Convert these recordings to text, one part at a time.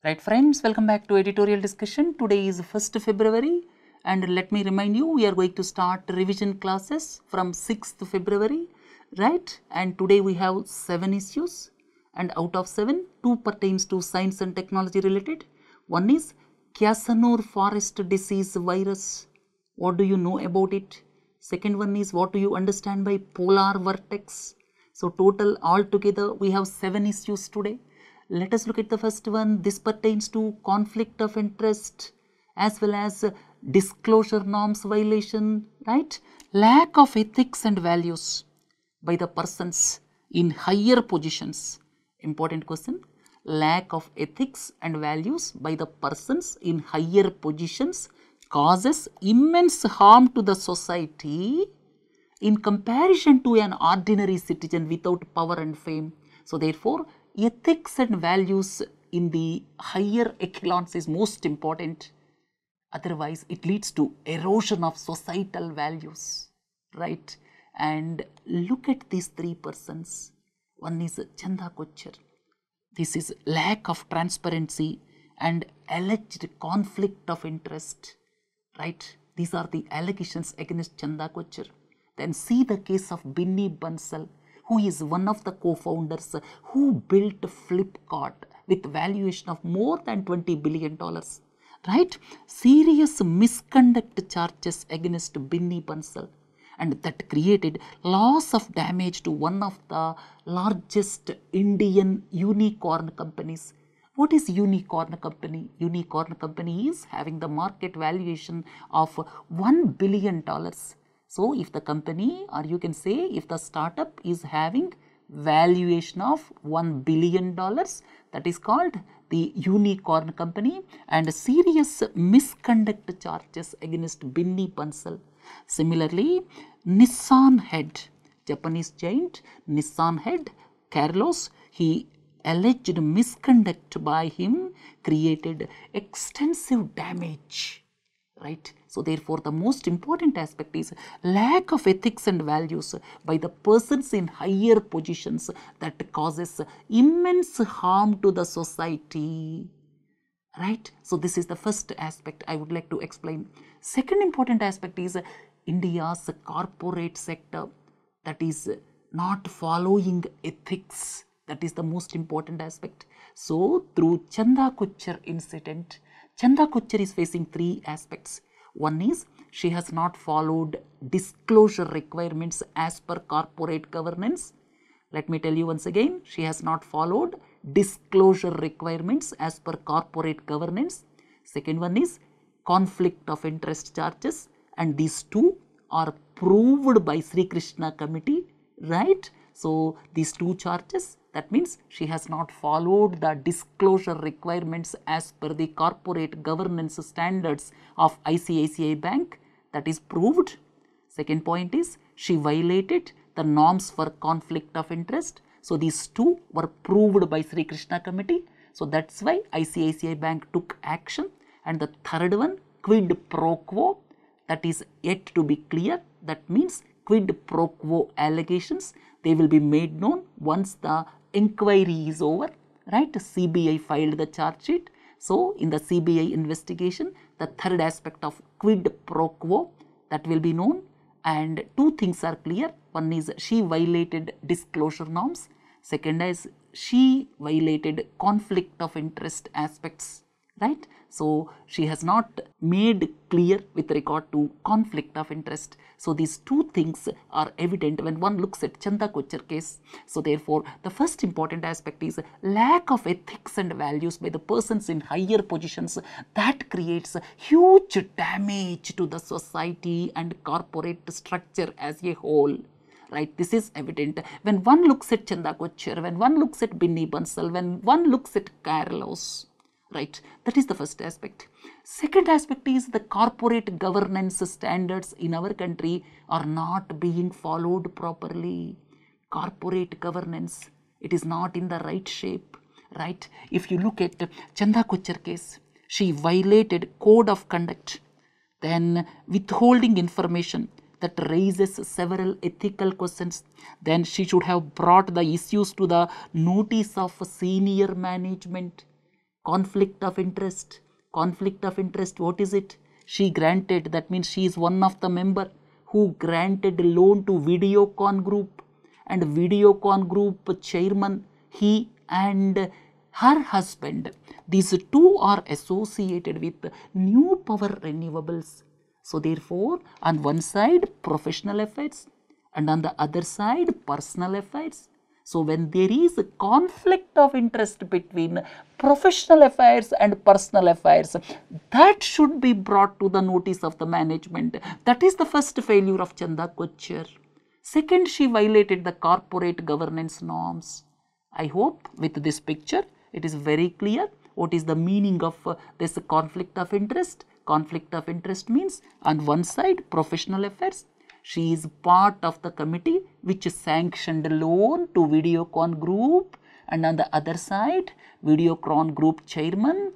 Right friends, welcome back to editorial discussion. Today is 1st February and let me remind you, we are going to start revision classes from 6th February, right? And today we have 7 issues and out of 7, 2 pertains to science and technology related. One is Kyasanur Forest Disease Virus. What do you know about it? Second one is what do you understand by polar vortex? So total altogether we have 7 issues today. Let us look at the first one. This pertains to conflict of interest as well as disclosure norms violation, right? Lack of ethics and values by the persons in higher positions. Important question. Lack of ethics and values by the persons in higher positions causes immense harm to the society in comparison to an ordinary citizen without power and fame. So therefore, ethics and values in the higher echelons is most important. Otherwise, it leads to erosion of societal values, right? And look at these 3 persons. One is Chanda Kochhar. This is lack of transparency and alleged conflict of interest, right? These are the allegations against Chanda Kochhar. Then see the case of Binny Bansal, who is one of the co-founders who built Flipkart with valuation of more than $20 billion, right? Serious misconduct charges against Binny Bansal, and that created loss of damage to one of the largest Indian unicorn companies. What is unicorn company? Unicorn company is having the market valuation of $1 billion. So if the company, or you can say if the startup is having valuation of $1 billion, that is called the unicorn company, and serious misconduct charges against Binny Bansal. Similarly, Nissan head, Japanese giant Nissan head, Carlos, he alleged misconduct by him created extensive damage, right? So therefore, the most important aspect is lack of ethics and values by the persons in higher positions that causes immense harm to the society, right? So this is the first aspect I would like to explain. Second important aspect is India's corporate sector that is not following ethics. That is the most important aspect. So through Chanda Kochhar incident, Chanda Kochhar is facing 3 aspects. One is she has not followed disclosure requirements as per corporate governance. Let me tell you once again, she has not followed disclosure requirements as per corporate governance. Second one is conflict of interest charges, and these 2 are proved by Sri Krishna committee, right? So these 2 charges, that means she has not followed the disclosure requirements as per the corporate governance standards of ICICI Bank, that is proved. Second point is she violated the norms for conflict of interest. So these 2 were proved by Sri Krishna committee. So that's why ICICI Bank took action. And the third one, quid pro quo, that is yet to be clear. That means quid pro quo allegations, they will be made known once the inquiry is over, right? CBI filed the charge sheet. So in the CBI investigation, the third aspect of quid pro quo, that will be known, and 2 things are clear. One is she violated disclosure norms. Second is she violated conflict of interest aspects, right? So she has not made clear with regard to conflict of interest. So these 2 things are evident when one looks at Chanda Kochhar case. So therefore, the first important aspect is lack of ethics and values by the persons in higher positions that creates huge damage to the society and corporate structure as a whole. Right, this is evident when one looks at Chanda Kochhar, when one looks at Binny Bansal, when one looks at Carlos. Right, that is the first aspect. Second aspect is the corporate governance standards in our country are not being followed properly. Corporate governance, it is not in the right shape, right? If you look at Chanda Kochhar case, she violated code of conduct, then withholding information that raises several ethical questions. Then she should have brought the issues to the notice of senior management. Conflict of interest. Conflict of interest, what is it? She granted, that means she is one of the member who granted loan to Videocon Group, and Videocon Group chairman, he and her husband, these two are associated with new power renewables. So therefore, on one side professional affairs and on the other side personal affairs. So when there is a conflict of interest between professional affairs and personal affairs, that should be brought to the notice of the management. That is the first failure of Chanda Kochhar. Second, she violated the corporate governance norms. I hope with this picture it is very clear what is the meaning of this conflict of interest. Conflict of interest means on one side professional affairs, she is part of the committee which sanctioned loan to Videocon Group, and on the other side Videocon Group chairman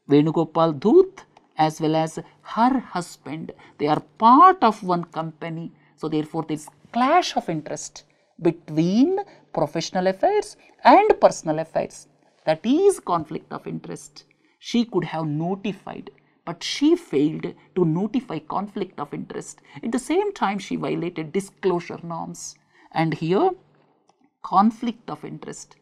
Venugopal Dhoot as well as her husband, they are part of one company. So therefore there is clash of interest between professional affairs and personal affairs. That is conflict of interest. She could have notified, but she failed to notify conflict of interest. At the same time, she violated disclosure norms. And here, conflict of interest.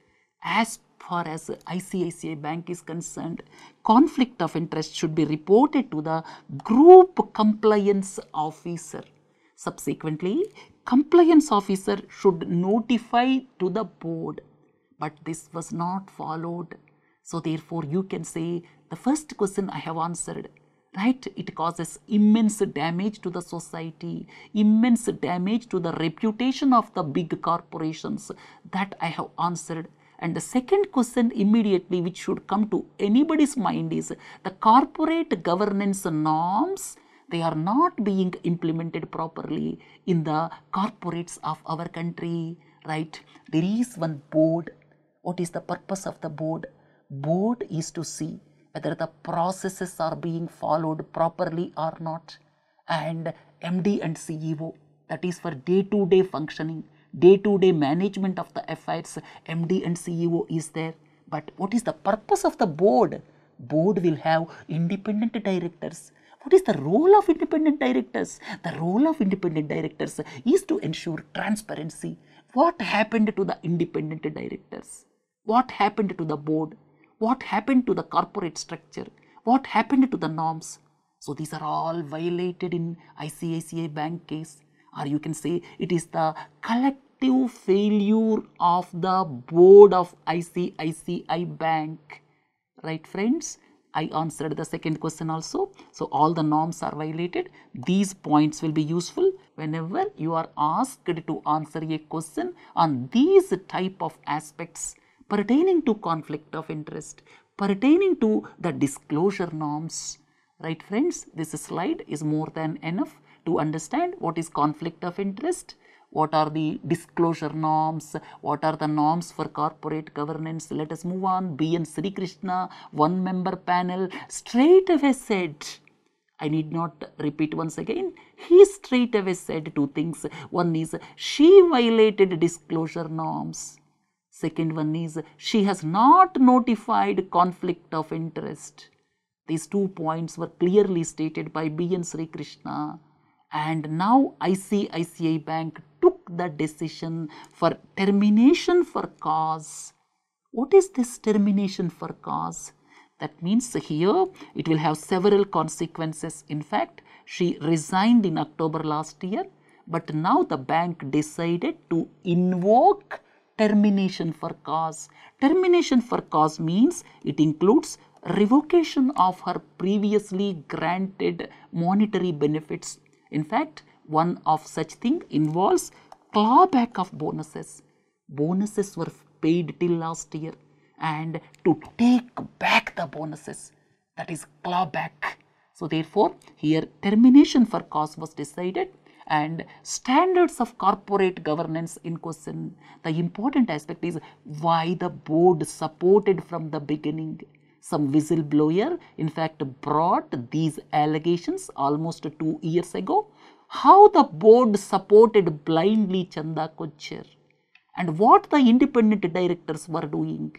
As far as ICICI Bank is concerned, conflict of interest should be reported to the group compliance officer. Subsequently, compliance officer should notify to the board, but this was not followed. So therefore, you can say the first question I have answered, right? It causes immense damage to the society, immense damage to the reputation of the big corporations. That I have answered. And the second question immediately which should come to anybody's mind is the corporate governance norms, they are not being implemented properly in the corporates of our country, right? There is one board. What is the purpose of the board? Board is to see whether the processes are being followed properly or not. And MD and CEO, that is for day-to-day functioning, day-to-day management of the affairs, MD and CEO is there. But what is the purpose of the board? Board will have independent directors. What is the role of independent directors? The role of independent directors is to ensure transparency. What happened to the independent directors? What happened to the board? What happened to the corporate structure? What happened to the norms? So these are all violated in ICICI Bank case, or you can say it is the collective failure of the board of ICICI Bank. Right, friends? I answered the second question also. So all the norms are violated. These points will be useful whenever you are asked to answer a question on these type of aspects pertaining to conflict of interest, pertaining to the disclosure norms. Right, friends? This slide is more than enough to understand what is conflict of interest, what are the disclosure norms, what are the norms for corporate governance. Let us move on. B. N. Sri Krishna, one member panel, straight away said, I need not repeat once again, he straight away said two things. One is she violated disclosure norms. Second one is she has not notified conflict of interest. These 2 points were clearly stated by B. N. Sri Krishna. And now ICICI Bank took the decision for termination for cause. What is this termination for cause? That means here it will have several consequences. In fact, she resigned in October last year, but now the bank decided to invoke termination for cause. Termination for cause means it includes revocation of her previously granted monetary benefits. In fact, one of such thing involves clawback of bonuses. Bonuses were paid till last year, and to take back the bonuses, that is clawback. So therefore, here termination for cause was decided, and standards of corporate governance in question. The important aspect is why the board supported from the beginning. Some whistleblower, in fact, brought these allegations almost 2 years ago. How the board supported blindly Chanda Kochhar, and what the independent directors were doing.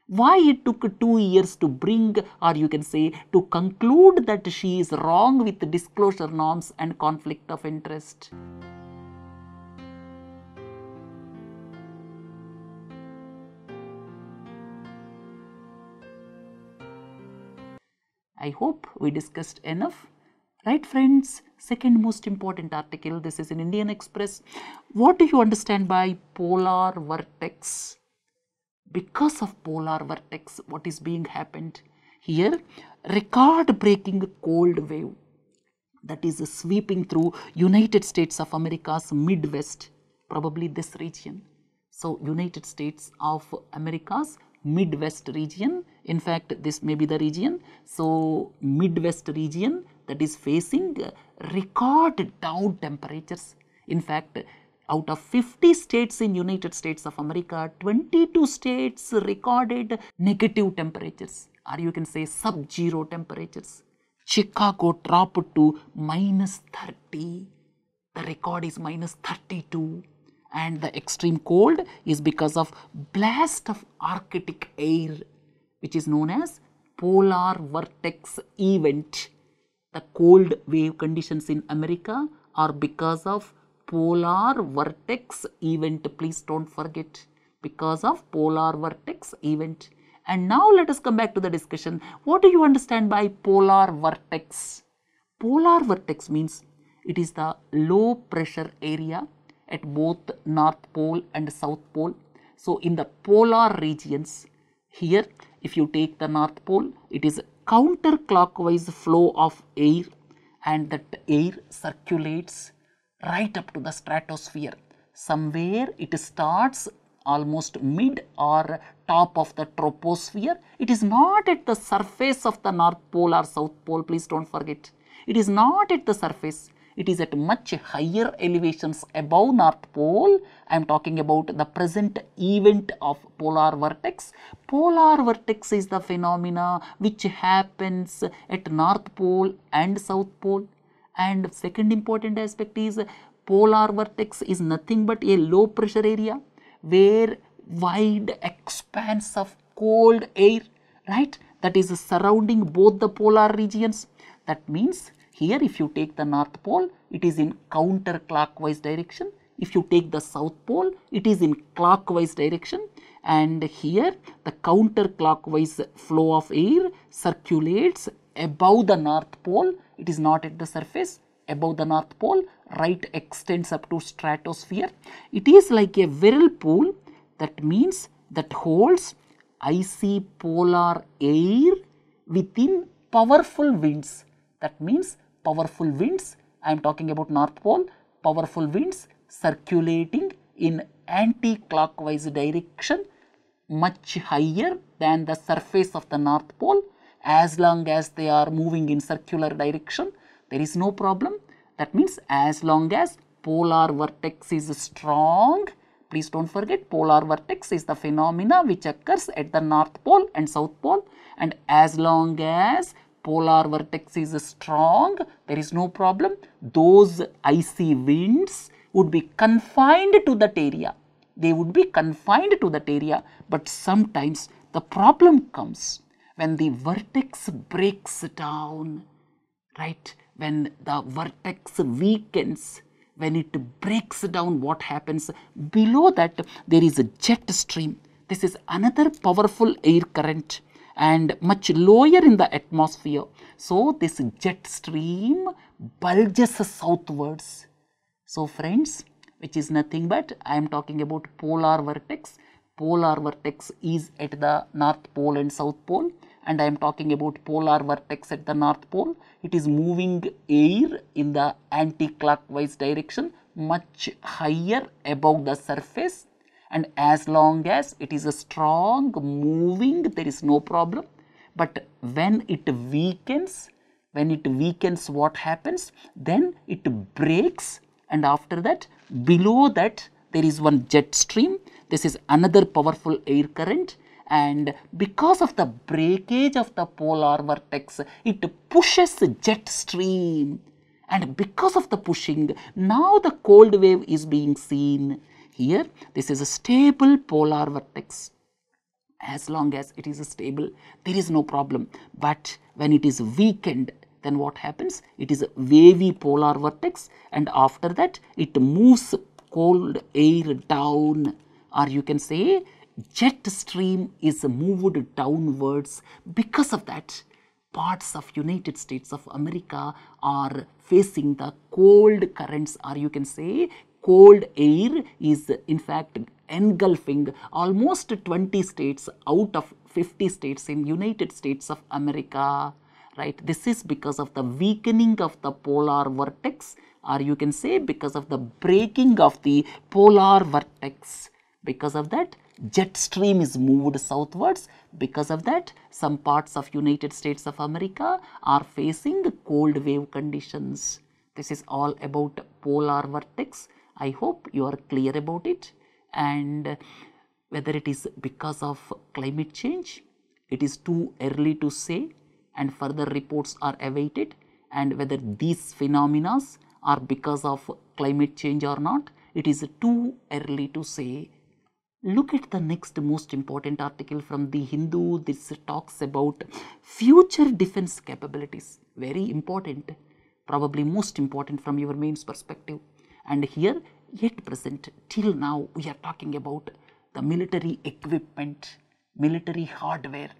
Why it took 2 years to bring, or you can say to conclude, that she is wrong with disclosure norms and conflict of interest? I hope we discussed enough. Right, friends? Second most important article, this is in Indian Express. What do you understand by polar vortex? Because of polar vortex, what is being happened? Here, record-breaking cold wave that is sweeping through United States of America's Midwest, probably this region. So, United States of America's Midwest region, in fact, this may be the region. So, Midwest region that is facing record down temperatures. In fact, out of 50 states in United States of America, 22 states recorded negative temperatures, or you can say sub-zero temperatures. Chicago dropped to -30. The record is -32. And the extreme cold is because of blast of Arctic air, which is known as polar vortex event. The cold wave conditions in America are because of polar vortex event. Please don't forget, because of polar vortex event. And now let us come back to the discussion. What do you understand by polar vortex? Polar vortex means it is the low pressure area at both North Pole and South Pole. So, in the polar regions, here if you take the North Pole, it is counterclockwise flow of air, and that air circulates right up to the stratosphere. Somewhere it starts almost mid or top of the troposphere. It is not at the surface of the North Pole or South Pole, please don't forget. It is not at the surface. It is at much higher elevations above North Pole. I am talking about the present event of polar vortex. Polar vortex is the phenomena which happens at North Pole and South Pole. And second important aspect is polar vortex is nothing but a low pressure area where wide expanse of cold air, right, that is surrounding both the polar regions. That means here if you take the North Pole, it is in counterclockwise direction. If you take the South Pole, it is in clockwise direction. And here the counterclockwise flow of air circulates above the North Pole. It is not at the surface. Above the North Pole, right extends up to stratosphere. It is like a whirlpool. That means that holds icy polar air within powerful winds. That means powerful winds, I am talking about North Pole, powerful winds circulating in anti-clockwise direction, much higher than the surface of the North Pole. As long as they are moving in circular direction, there is no problem. That means as long as polar vortex is strong, please don't forget, polar vortex is the phenomena which occurs at the North Pole and South Pole, and as long as polar vortex is strong, there is no problem. Those icy winds would be confined to that area. They would be confined to that area, but sometimes the problem comes when the vortex breaks down, right? When the vortex weakens, when it breaks down, what happens? Below that, there is a jet stream. This is another powerful air current and much lower in the atmosphere. So, this jet stream bulges southwards. So, friends, which is nothing but I am talking about polar vortex. Polar vortex is at the North Pole and South Pole, and I am talking about polar vortex at the North Pole. It is moving air in the anti-clockwise direction, much higher above the surface. And as long as it is a strong moving, there is no problem. But when it weakens, what happens? Then it breaks, and after that, below that, there is one jet stream. This is another powerful air current, and because of the breakage of the polar vortex, it pushes the jet stream, and because of the pushing, now the cold wave is being seen. Here, this is a stable polar vortex. As long as it is stable, there is no problem. But when it is weakened, then what happens? It is a wavy polar vortex, and after that it moves cold air down, or you can say jet stream is moved downwards. Because of that, parts of United States of America are facing the cold currents, or you can say cold air is in fact engulfing almost 20 states out of 50 states in United States of America. Right, this is because of the weakening of the polar vortex, or you can say because of the breaking of the polar vortex. Because of that, jet stream is moved southwards. Because of that, some parts of United States of America are facing cold wave conditions. This is all about polar vortex. I hope you are clear about it. And whether it is because of climate change, it is too early to say, and further reports are awaited. And whether these phenomena are because of climate change or not, it is too early to say. Look at the next most important article from the Hindu. This talks about future defense capabilities. Very important, probably most important from your mains perspective. And here, yet present, till now, we are talking about the military equipment, military hardware,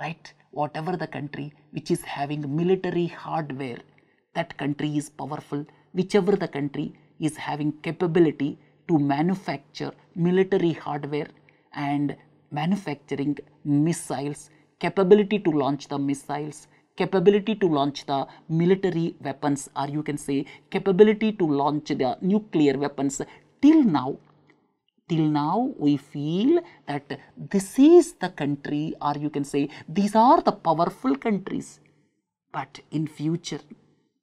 right? Whatever the country which is having military hardware, that country is powerful. Whichever the country is having capability to manufacture military hardware and manufacturing missiles, capability to launch the missiles, capability to launch the military weapons, or you can say capability to launch the nuclear weapons. Till now we feel that this is the country, or you can say these are the powerful countries. But in future,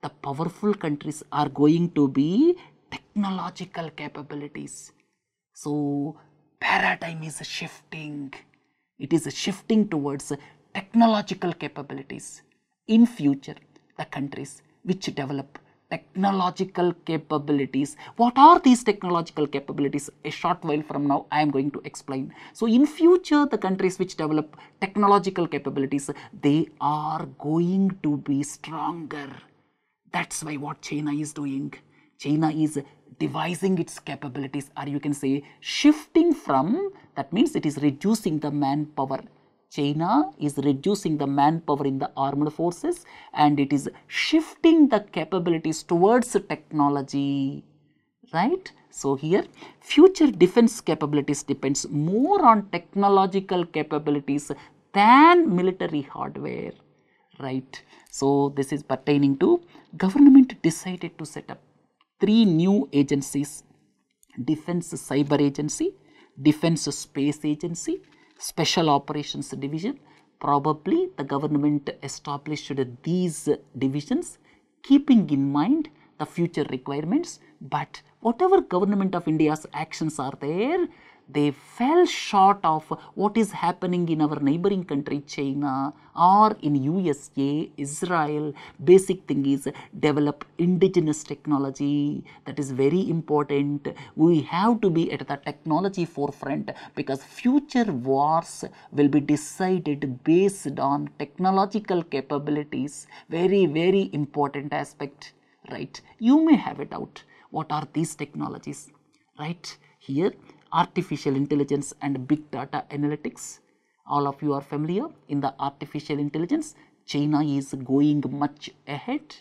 the powerful countries are going to be technological capabilities. So paradigm is shifting. It is shifting towards technological capabilities. In future, the countries which develop technological capabilities. What are these technological capabilities? A short while from now, I am going to explain. So in future, the countries which develop technological capabilities, they are going to be stronger. That's why what China is doing. China is devising its capabilities, or you can say shifting from, that means it is reducing the manpower. China is reducing the manpower in the armed forces, and it is shifting the capabilities towards technology, right? So here, future defense capabilities depends more on technological capabilities than military hardware, right? So this is pertaining to government decided to set up 3 new agencies: Defense Cyber Agency, Defense Space Agency, Special Operations Division. Probably the government established these divisions keeping in mind the future requirements, but whatever government of India's actions are there, they fell short of what is happening in our neighboring country China or in USA, Israel. Basic thing is develop indigenous technology. That is very important. We have to be at the technology forefront, because future wars will be decided based on technological capabilities. Very, very important aspect, right? You may have a doubt. What are these technologies, right? Here, artificial intelligence and big data analytics. All of you are familiar. In the artificial intelligence, China is going much ahead.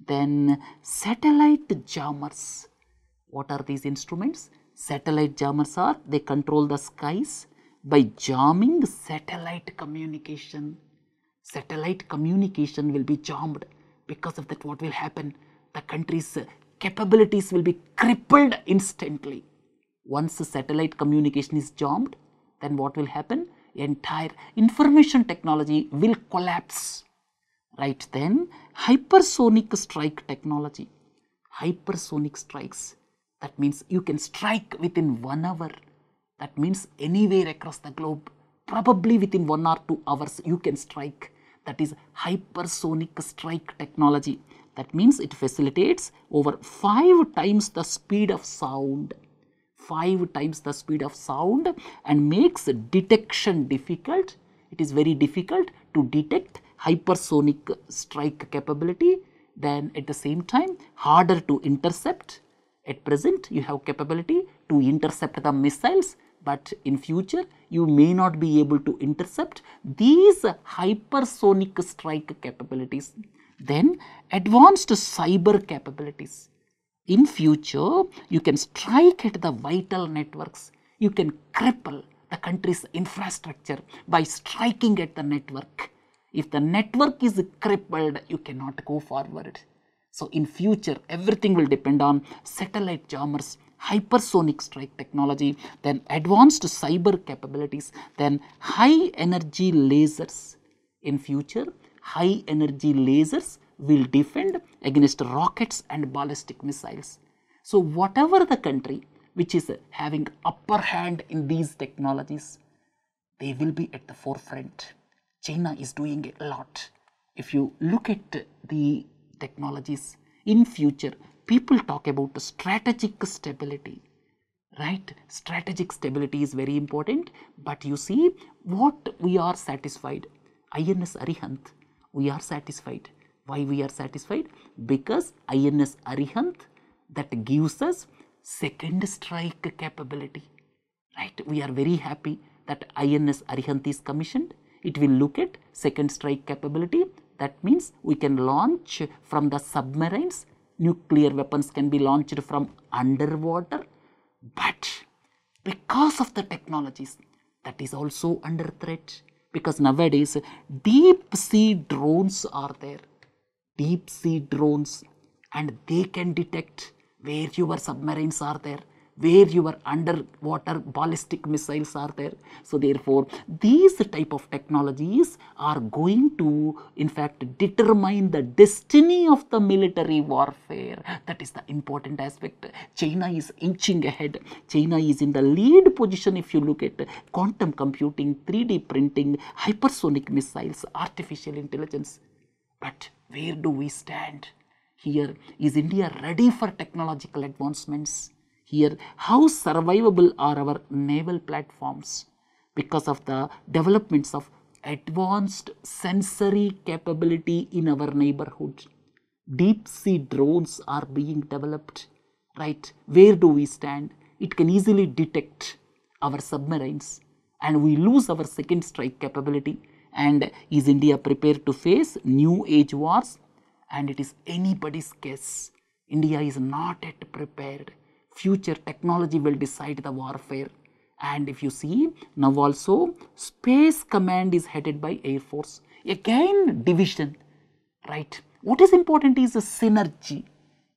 Then satellite jammers. What are these instruments? Satellite jammers are, they control the skies by jamming satellite communication. Satellite communication will be jammed. Because of that, what will happen? The country's capabilities will be crippled instantly. Once satellite communication is jammed, then what will happen? Entire information technology will collapse. Right, then hypersonic strike technology. Hypersonic strikes. That means you can strike within 1 hour. That means anywhere across the globe, probably within 1 or 2 hours you can strike. That is hypersonic strike technology. That means it facilitates over 5 times the speed of sound. 5 times the speed of sound and makes detection difficult. It is very difficult to detect hypersonic strike capability. Then at the same time, harder to intercept. At present, you have capability to intercept the missiles, but in future, you may not be able to intercept these hypersonic strike capabilities. Then advanced cyber capabilities. In future, you can strike at the vital networks. You can cripple the country's infrastructure by striking at the network. If the network is crippled, you cannot go forward. So in future, everything will depend on satellite jammers, hypersonic strike technology, then advanced cyber capabilities, then high energy lasers. In future, high energy lasers will defend against rockets and ballistic missiles. So whatever the country which is having upper hand in these technologies, they will be at the forefront. China is doing a lot. If you look at the technologies in future, people talk about strategic stability, right? Strategic stability is very important, but you see what we are satisfied. INS Arihant, we are satisfied. Why we are satisfied? Because INS Arihant, that gives us second strike capability, right? We are very happy that INS Arihant is commissioned. It will look at second strike capability. That means we can launch from the submarines. Nuclear weapons can be launched from underwater. But because of the technologies, that is also under threat. Because nowadays, deep sea drones are there. Deep sea drones, and they can detect where your submarines are there, where your underwater ballistic missiles are there. So therefore, these type of technologies are going to in fact determine the destiny of the military warfare. That is the important aspect. China is inching ahead. China is in the lead position if you look at quantum computing, 3D printing, hypersonic missiles, artificial intelligence. But where do we stand? Here, is India ready for technological advancements? Here, how survivable are our naval platforms? Because of the developments of advanced sensory capability in our neighborhood. Deep sea drones are being developed, right? Where do we stand? It can easily detect our submarines, and we lose our second strike capability. And is India prepared to face new age wars? And it is anybody's guess. India is not yet prepared. Future technology will decide the warfare. And if you see, now also Space Command is headed by Air Force. Again, division, right? What is important is a synergy.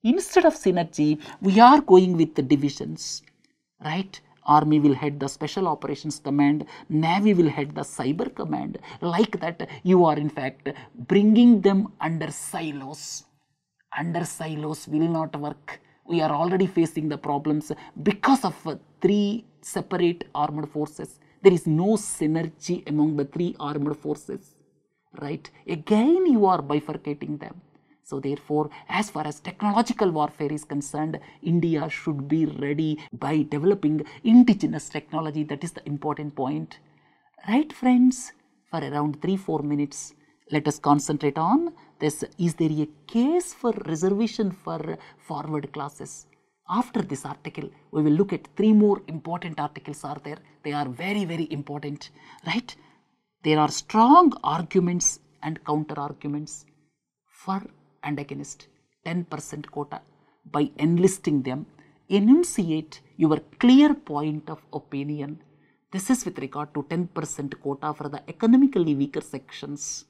Instead of synergy, we are going with the divisions, right? Army will head the Special Operations Command, Navy will head the Cyber Command. Like that, you are in fact bringing them under silos. Under silos will not work. We are already facing the problems because of 3 separate armed forces. There is no synergy among the 3 armed forces, right? Again, you are bifurcating them. So therefore, as far as technological warfare is concerned, India should be ready by developing indigenous technology. That is the important point. Right, friends? For around 3-4 minutes, let us concentrate on this. Is there a case for reservation for forward classes? After this article, we will look at 3 more important articles are there. They are very, very important, right? There are strong arguments and counter arguments for and against 10% quota. By enlisting them, enunciate your clear point of opinion. This is with regard to 10% quota for the economically weaker sections,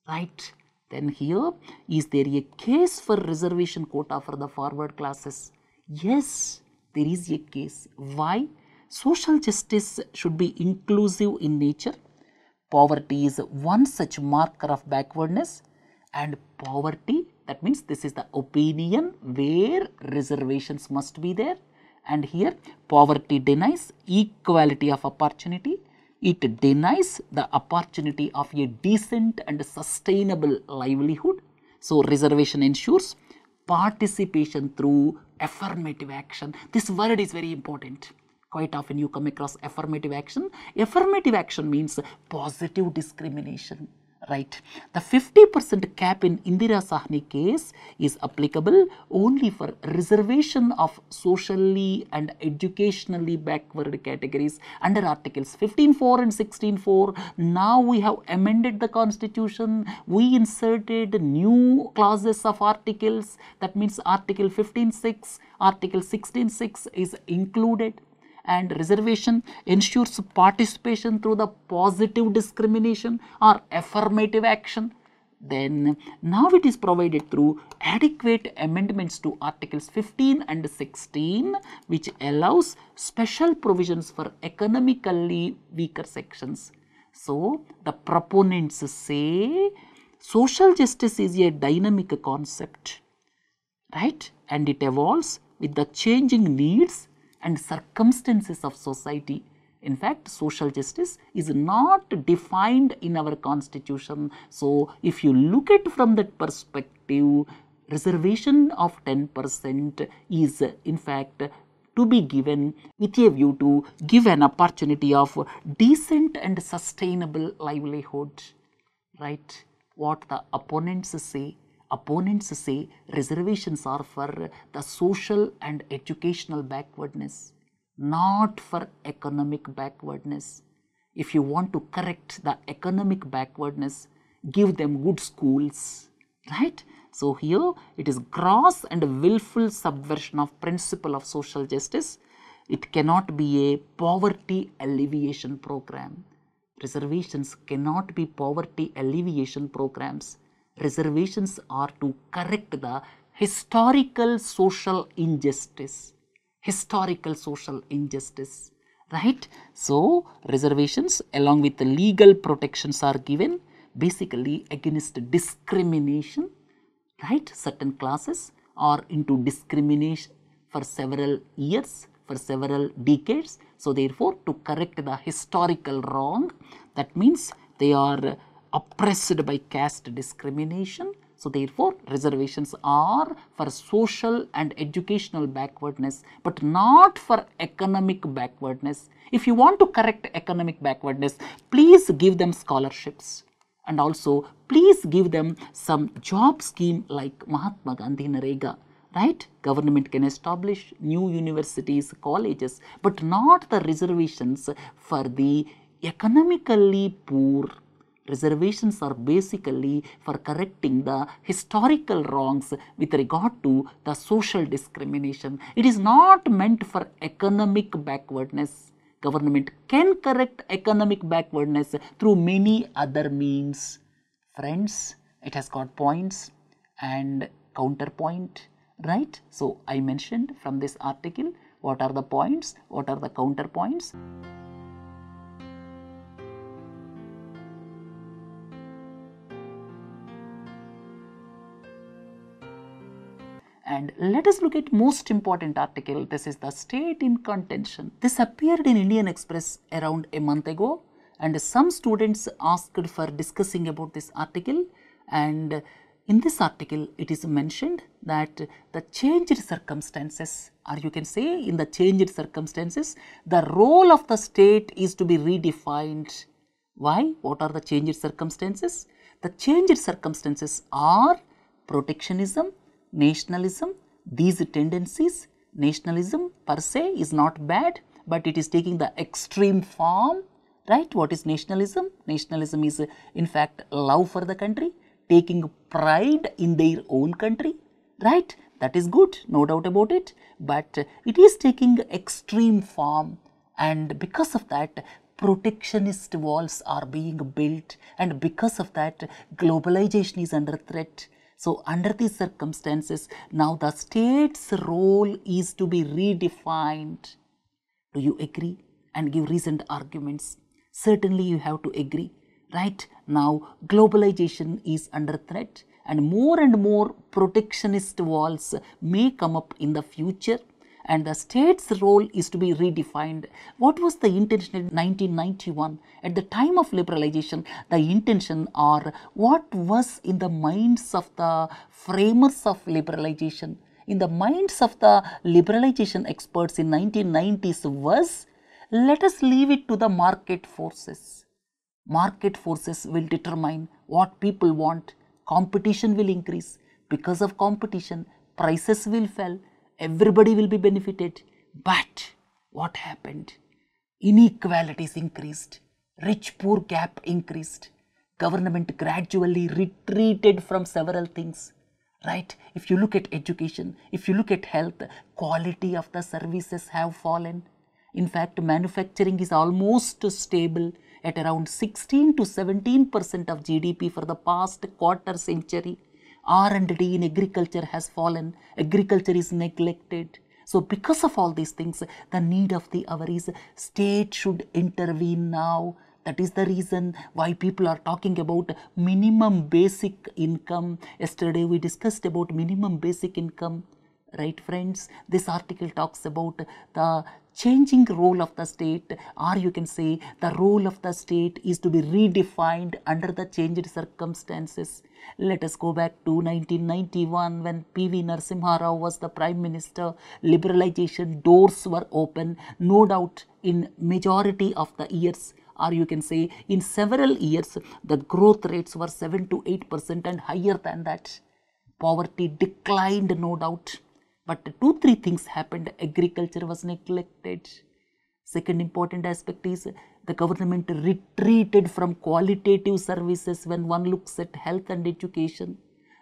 right? Then here, is there a case for reservation quota for the forward classes? Yes, there is a case. Why? Social justice should be inclusive in nature. Poverty is one such marker of backwardness, and poverty, that means this is the opinion where reservations must be there. And here, poverty denies equality of opportunity. It denies the opportunity of a decent and sustainable livelihood. So reservation ensures participation through affirmative action. This word is very important. Quite often you come across affirmative action. Affirmative action means positive discrimination, right? The 50% cap in Indira Sahni case is applicable only for reservation of socially and educationally backward categories under Articles 15.4 and 16.4. Now we have amended the constitution. We inserted new clauses of articles. That means Article 15.6, Article 16.6 is included. And reservation ensures participation through the positive discrimination or affirmative action. Then now it is provided through adequate amendments to Articles 15 and 16, which allows special provisions for economically weaker sections. So the proponents say social justice is a dynamic concept, right? And it evolves with the changing needs and circumstances of society. In fact, social justice is not defined in our constitution. So if you look at from that perspective, reservation of 10% is in fact to be given with a view to give an opportunity of decent and sustainable livelihood, right? What the opponents say. Opponents say reservations are for the social and educational backwardness, not for economic backwardness. If you want to correct the economic backwardness, give them good schools, right? So here it is gross and willful subversion of principle of social justice. It cannot be a poverty alleviation program. Reservations cannot be poverty alleviation programs. Reservations are to correct the historical social injustice. Historical social injustice, right? So reservations along with the legal protections are given basically against discrimination, right? Certain classes are into discrimination for several years, for several decades. So therefore, to correct the historical wrong, that means they are oppressed by caste discrimination. So therefore, reservations are for social and educational backwardness, but not for economic backwardness. If you want to correct economic backwardness, please give them scholarships, and also please give them some job scheme like Mahatma Gandhi Narega, right? Government can establish new universities, colleges, but not the reservations for the economically poor. Reservations are basically for correcting the historical wrongs with regard to the social discrimination. It is not meant for economic backwardness. Government can correct economic backwardness through many other means. Friends, it has got points and counterpoint, right? So I mentioned from this article what are the points, what are the counterpoints. And let us look at most important article. This is the state in contention. This appeared in Indian Express around a month ago, and some students asked for discussing about this article. And in this article, it is mentioned that the changed circumstances, or you can say in the changed circumstances, the role of the state is to be redefined. Why? What are the changed circumstances? The changed circumstances are protectionism, nationalism. These tendencies, nationalism per se is not bad, but it is taking the extreme form, right? What is nationalism? Nationalism is in fact love for the country, taking pride in their own country, right? That is good, no doubt about it, but it is taking extreme form, and because of that protectionist walls are being built, and because of that globalization is under threat. So under these circumstances, now the state's role is to be redefined. Do you agree? And give recent arguments. Certainly you have to agree, right? Now globalization is under threat, and more protectionist walls may come up in the future, and the state's role is to be redefined. What was the intention in 1991? At the time of liberalization, the intention, or what was in the minds of the framers of liberalization? in the minds of the liberalization experts in 1990s was, let us leave it to the market forces. Market forces will determine what people want. Competition will increase. Because of competition, prices will fall. Everybody will be benefited. But what happened? Inequalities increased. Rich-poor gap increased. Government gradually retreated from several things. Right? If you look at education, if you look at health, quality of the services have fallen. In fact, manufacturing is almost stable at around 16 to 17% of GDP for the past quarter century. R&D in agriculture has fallen. Agriculture is neglected. So because of all these things, the need of the hour is state should intervene now. That is the reason why people are talking about minimum basic income. Yesterday we discussed about minimum basic income. Right, friends? This article talks about the changing role of the state, or you can say the role of the state is to be redefined under the changed circumstances. Let us go back to 1991 when P.V. Narasimha Rao was the Prime Minister. Liberalization doors were open, no doubt in majority of the years, or you can say in several years, the growth rates were 7 to 8% and higher than that. Poverty declined, no doubt. But 2-3 things happened. Agriculture was neglected. Second important aspect is the government retreated from qualitative services when one looks at health and education.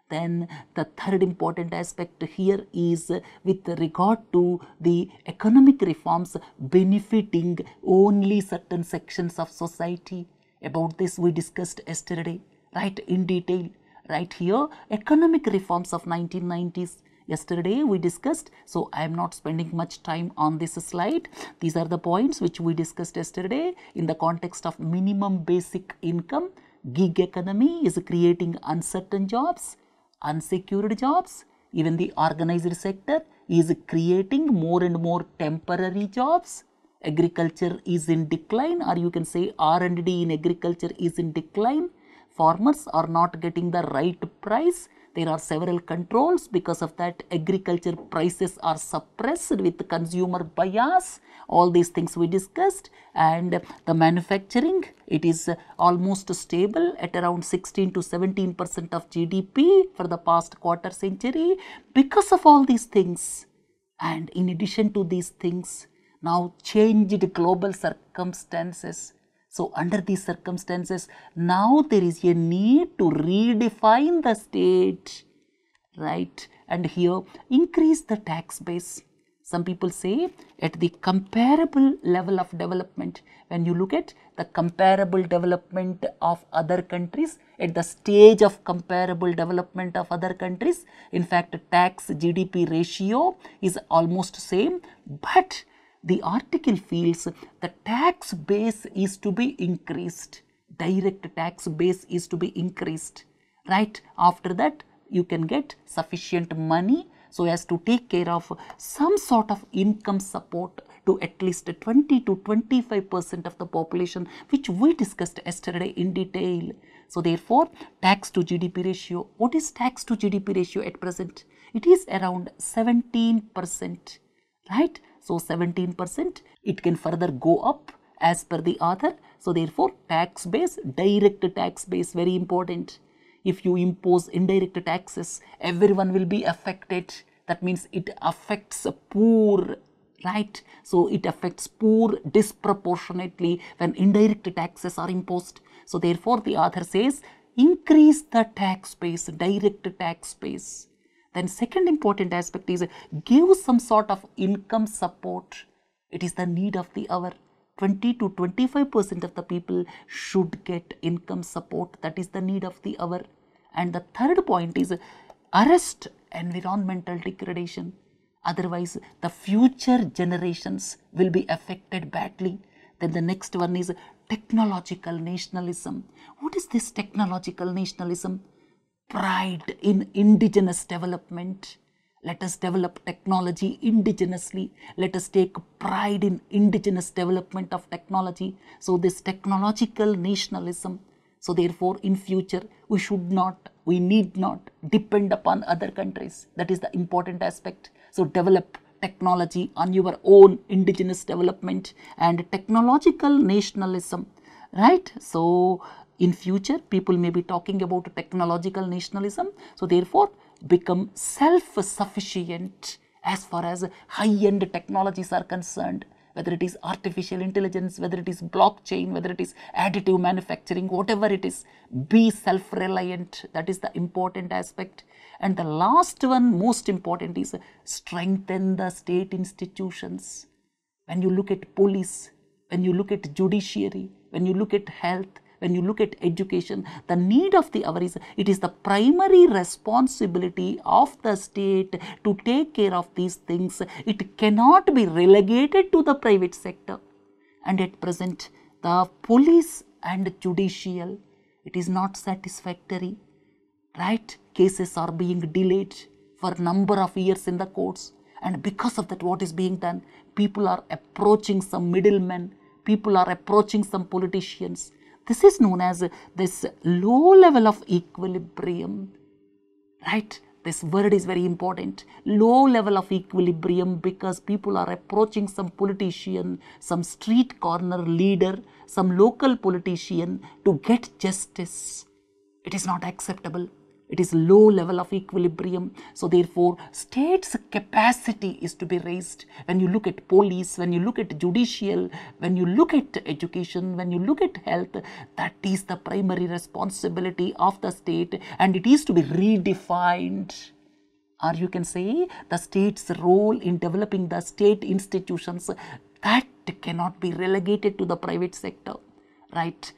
Then the third important aspect here is with regard to the economic reforms benefiting only certain sections of society. About this we discussed yesterday, right, in detail. Right here, economic reforms of 1990s. Yesterday we discussed, so I am not spending much time on this slide. These are the points which we discussed yesterday in the context of minimum basic income. Gig economy is creating uncertain jobs, unsecured jobs. Even the organized sector is creating more and more temporary jobs. Agriculture is in decline, or you can say R&D in agriculture is in decline. Farmers are not getting the right price. There are several controls. Because of that, agriculture prices are suppressed with consumer bias. All these things we discussed. And the manufacturing, it is almost stable at around 16 to 17% of GDP for the past quarter century. Because of all these things, and in addition to these things, now changed global circumstances. So under these circumstances, now there is a need to redefine the state, right? And here, increase the tax base. Some people say at the comparable level of development, when you look at the comparable development of other countries, at the stage of comparable development of other countries, in fact, tax GDP ratio is almost same, but the article feels the tax base is to be increased. Direct tax base is to be increased, right? After that, you can get sufficient money so as to take care of some sort of income support to at least 20 to 25% of the population, which we discussed yesterday in detail. So therefore, tax to GDP ratio. What is tax to GDP ratio at present? It is around 17%, right? So 17%, it can further go up as per the author. So therefore, tax base, direct tax base, very important. If you impose indirect taxes, everyone will be affected. That means it affects poor, right? So it affects poor disproportionately when indirect taxes are imposed. So therefore, the author says, increase the tax base, direct tax base. Then second important aspect is give some sort of income support. It is the need of the hour. 20 to 25% of the people should get income support. That is the need of the hour. And the third point is arrest environmental degradation. Otherwise, the future generations will be affected badly. Then the next one is technological nationalism. What is this technological nationalism? Pride in indigenous development. Let us develop technology indigenously. Let us take pride in indigenous development of technology. So this technological nationalism. So therefore, in future, we should We need not depend upon other countries. That is the important aspect. So develop technology on your own, indigenous development and technological nationalism, right? So in future, people may be talking about technological nationalism. So therefore, become self-sufficient as far as high-end technologies are concerned, whether it is artificial intelligence, whether it is blockchain, whether it is additive manufacturing, whatever it is, be self-reliant. That is the important aspect. And the last one, most important, is strengthen the state institutions. When you look at police, when you look at judiciary, when you look at health, when you look at education, the need of the hour is, it is the primary responsibility of the state to take care of these things. It cannot be relegated to the private sector. And at present, the police and judicial, it is not satisfactory, right? Cases are being delayed for a number of years in the courts. And because of that, what is being done? People are approaching some middlemen. People are approaching some politicians. This is known as this low level of equilibrium, right? This word is very important. Low level of equilibrium, because people are approaching some politician, some street corner leader, some local politician to get justice. It is not acceptable. It is low level of equilibrium. So therefore, state's capacity is to be raised. When you look at police, when you look at judicial, when you look at education, when you look at health, that is the primary responsibility of the state, and it is to be redefined. Or you can say the state's role in developing the state institutions, that cannot be relegated to the private sector, right?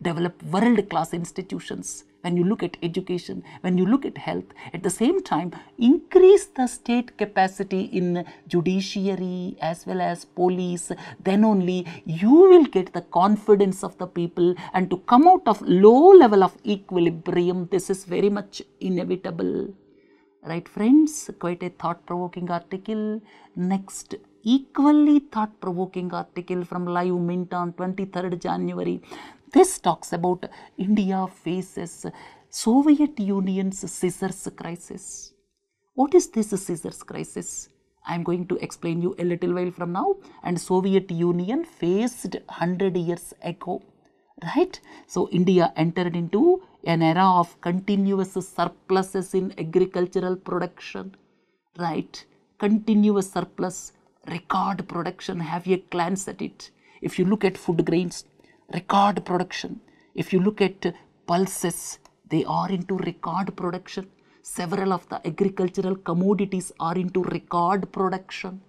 Develop world-class institutions. When you look at education, when you look at health, at the same time, increase the state capacity in judiciary as well as police, then only you will get the confidence of the people, and to come out of low level of equilibrium, this is very much inevitable. Right, friends? Quite a thought-provoking article. Next, equally thought-provoking article from Live Mint on 23rd January. This talks about India faces Soviet Union's scissors crisis. What is this scissors crisis? I am going to explain you a little while from now. And Soviet Union faced 100 years ago, right? So India entered into an era of continuous surpluses in agricultural production, right? Continuous surplus, record production. Have a glance at it. If you look at food grains, record production. If you look at pulses, they are into record production. Several of the agricultural commodities are into record production,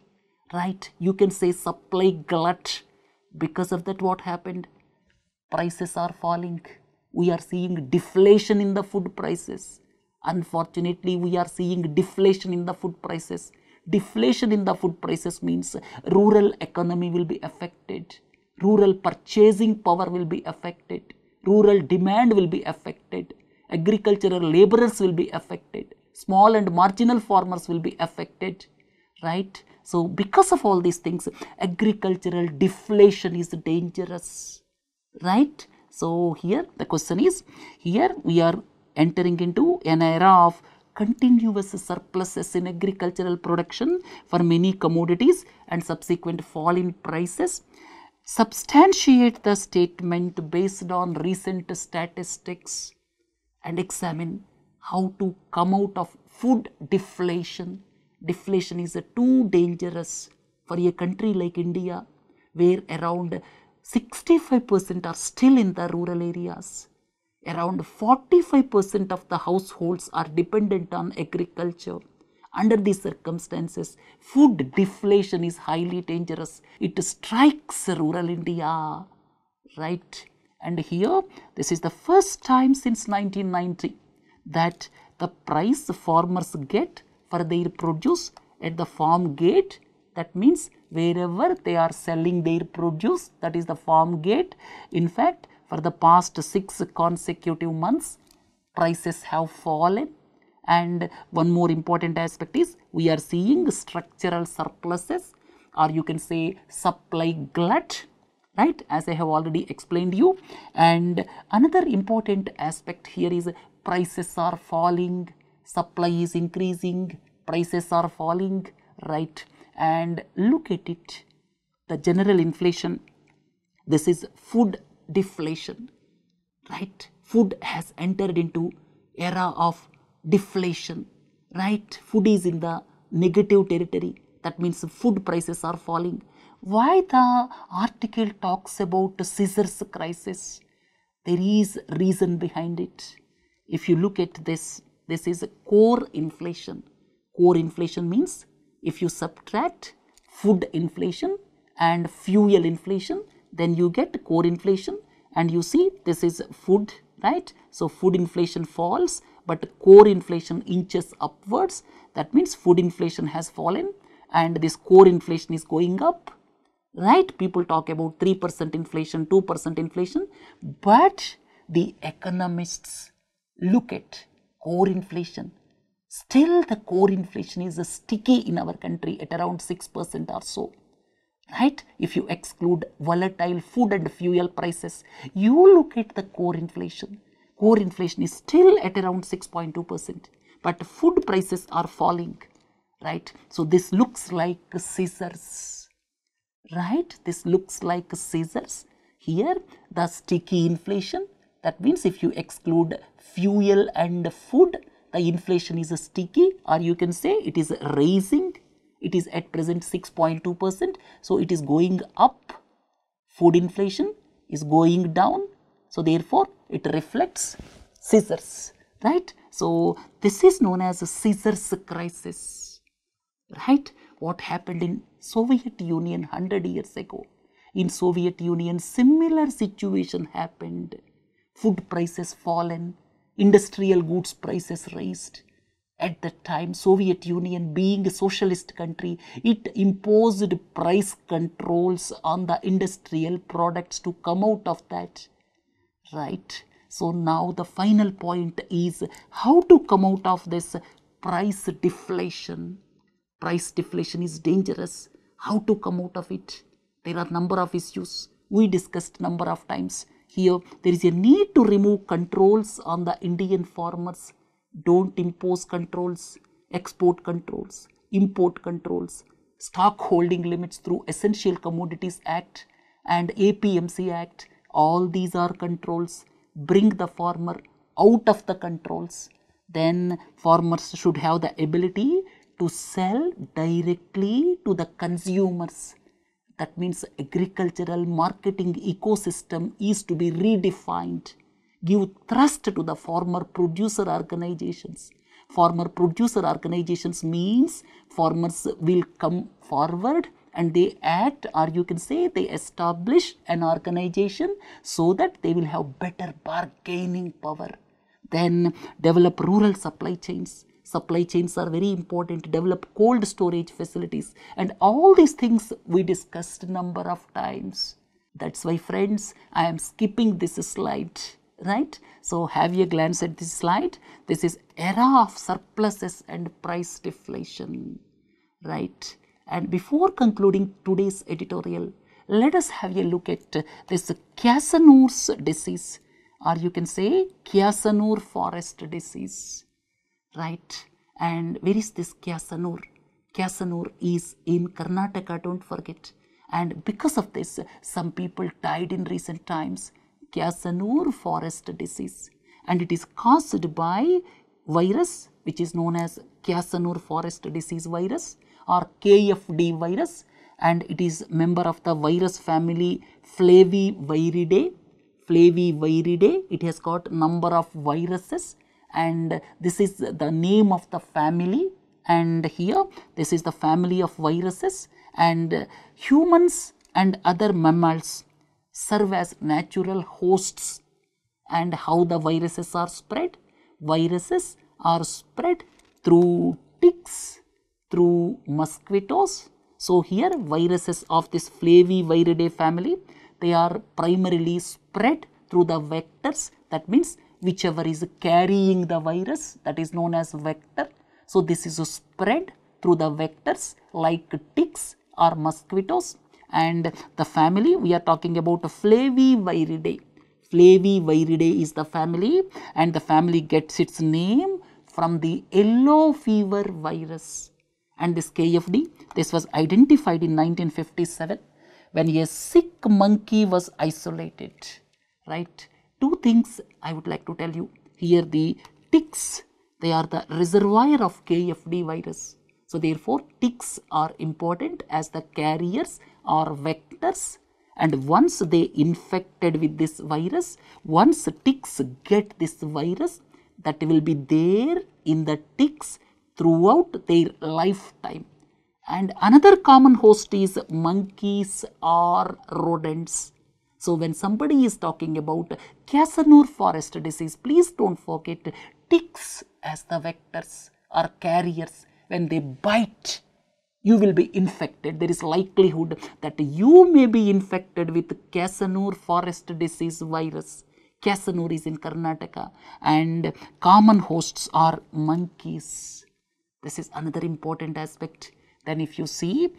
right? You can say supply glut. Because of that, what happened? Prices are falling. We are seeing deflation in the food prices. Unfortunately, we are seeing deflation in the food prices. Deflation in the food prices means rural economy will be affected. Rural purchasing power will be affected. Rural demand will be affected. Agricultural laborers will be affected. Small and marginal farmers will be affected, right? So because of all these things, agricultural deflation is dangerous, right? So here the question is, here we are entering into an era of continuous surpluses in agricultural production for many commodities and subsequent fall in prices. Substantiate the statement based on recent statistics and examine how to come out of food deflation. Deflation is too dangerous for a country like India, where around 65% are still in the rural areas. Around 45% of the households are dependent on agriculture. Under these circumstances, food deflation is highly dangerous. It strikes rural India, right? And here, this is the first time since 1990 that the price farmers get for their produce at the farm gate, that means wherever they are selling their produce, that is the farm gate. In fact, for the past 6 consecutive months, prices have fallen. And one more important aspect is, we are seeing structural surpluses, or you can say supply glut, right, as I have already explained you. And another important aspect here is prices are falling, supply is increasing, prices are falling, right? And look at it, the general inflation, this is food deflation, right? Food has entered into era of deflation, right? Food is in the negative territory. That means food prices are falling. Why the article talks about scissors crisis? There is reason behind it. If you look at this, this is core inflation. Core inflation means if you subtract food inflation and fuel inflation, then you get core inflation. And you see this is food, right? So food inflation falls, but core inflation inches upwards. That means food inflation has fallen and this core inflation is going up, right? People talk about 3% inflation, 2% inflation, but the economists look at core inflation. Still the core inflation is sticky in our country at around 6% or so, right? If you exclude volatile food and fuel prices, you look at the core inflation. Core inflation is still at around 6.2%, but food prices are falling, right? So this looks like scissors, right? This looks like scissors. Here the sticky inflation, that means if you exclude fuel and food, the inflation is sticky, or you can say it is rising. It is at present 6.2%. So it is going up. Food inflation is going down. So therefore it reflects scissors, right? So this is known as a scissors crisis, right? What happened in Soviet Union 100 years ago? In Soviet Union, similar situation happened. Food prices fallen, industrial goods prices raised. At that time, Soviet Union being a socialist country, it imposed price controls on the industrial products to come out of that, right? So now the final point is how to come out of this price deflation. Price deflation is dangerous. How to come out of it? There are number of issues. We discussed number of times. Here, there is a need to remove controls on the Indian farmers. Don't impose controls, export controls, import controls, stock holding limits through Essential Commodities Act and APMC Act. All these are controls. Bring the farmer out of the controls. Then farmers should have the ability to sell directly to the consumers. That means agricultural marketing ecosystem is to be redefined. Give thrust to the farmer producer organizations. Farmer producer organizations means farmers will come forward and they act, or you can say they establish an organization so that they will have better bargaining power. Then develop rural supply chains. Supply chains are very important. Develop cold storage facilities, and all these things we discussed a number of times. That's why, friends, I am skipping this slide, right? So have a glance at this slide. This is era of surpluses and price deflation, right? And before concluding today's editorial, let us have a look at this Kyasanur's disease, or you can say Kyasanur Forest Disease. Right? And where is this Kyasanur? Kyasanur is in Karnataka, don't forget. And because of this, some people died in recent times. Kyasanur Forest Disease. And it is caused by virus which is known as Kyasanur Forest Disease Virus or KFD virus. And it is member of the virus family Flaviviridae. Flaviviridae. It has got number of viruses. And this is the name of the family, and here this is the family of viruses, and humans and other mammals serve as natural hosts. And how the viruses are spread? Viruses are spread through ticks, through mosquitoes. So here viruses of this Flaviviridae family, they are primarily spread through the vectors. That means whichever is carrying the virus, that is known as vector. So this is spread through the vectors like ticks or mosquitoes. And the family we are talking about Flaviviridae. Flaviviridae is the family, and the family gets its name from the yellow fever virus. And this KFD, this was identified in 1957 when a sick monkey was isolated, right? Two things I would like to tell you. Here the ticks, they are the reservoir of KFD virus. So therefore, ticks are important as the carriers or vectors, and once they infected with this virus, once ticks get this virus, that will be there in the ticks throughout their lifetime. And another common host is monkeys or rodents. So when somebody is talking about Kyasanur Forest Disease, please don't forget ticks as the vectors or carriers. When they bite, you will be infected. There is likelihood that you may be infected with Kyasanur Forest Disease Virus. Kyasanur is in Karnataka, and common hosts are monkeys. This is another important aspect. Then if you see,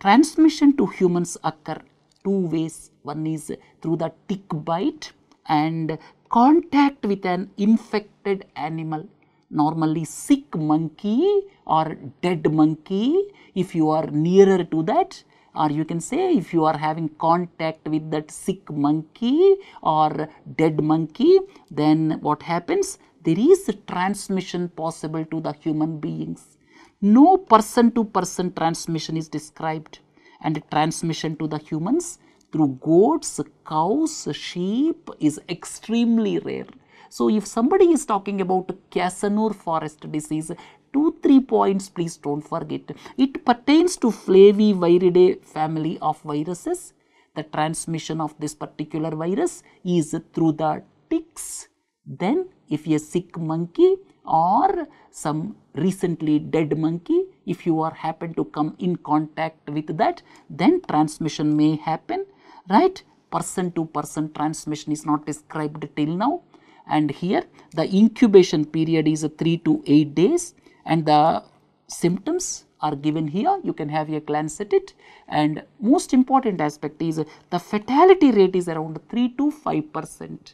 transmission to humans occur two ways. One is through the tick bite and contact with an infected animal. Normally sick monkey or dead monkey, if you are nearer to that, or you can say if you are having contact with that sick monkey or dead monkey, then what happens? There is a transmission possible to the human beings. No person to person transmission is described, and transmission to the humans through goats, cows, sheep is extremely rare. So if somebody is talking about Kyasanur Forest Disease, 2-3 points please don't forget. It pertains to Flaviviridae family of viruses. The transmission of this particular virus is through the ticks. Then if a sick monkey or some recently dead monkey, if you are happen to come in contact with that, then transmission may happen, right? Person to person transmission is not described till now. And here the incubation period is 3 to 8 days, and the symptoms are given here. You can have a glance at it. And most important aspect is the fatality rate is around 3 to 5%.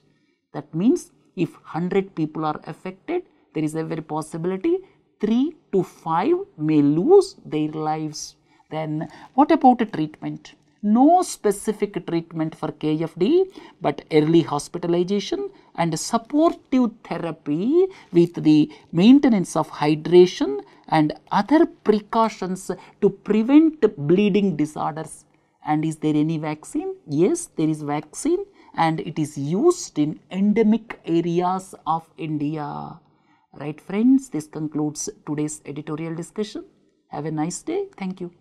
That means if 100 people are affected, there is a very possibility 3 to 5 may lose their lives. Then what about a treatment? No specific treatment for KFD, but early hospitalization and supportive therapy with the maintenance of hydration and other precautions to prevent bleeding disorders. And is there any vaccine? Yes, there is vaccine, and it is used in endemic areas of India. Right friends, this concludes today's editorial discussion. Have a nice day. Thank you.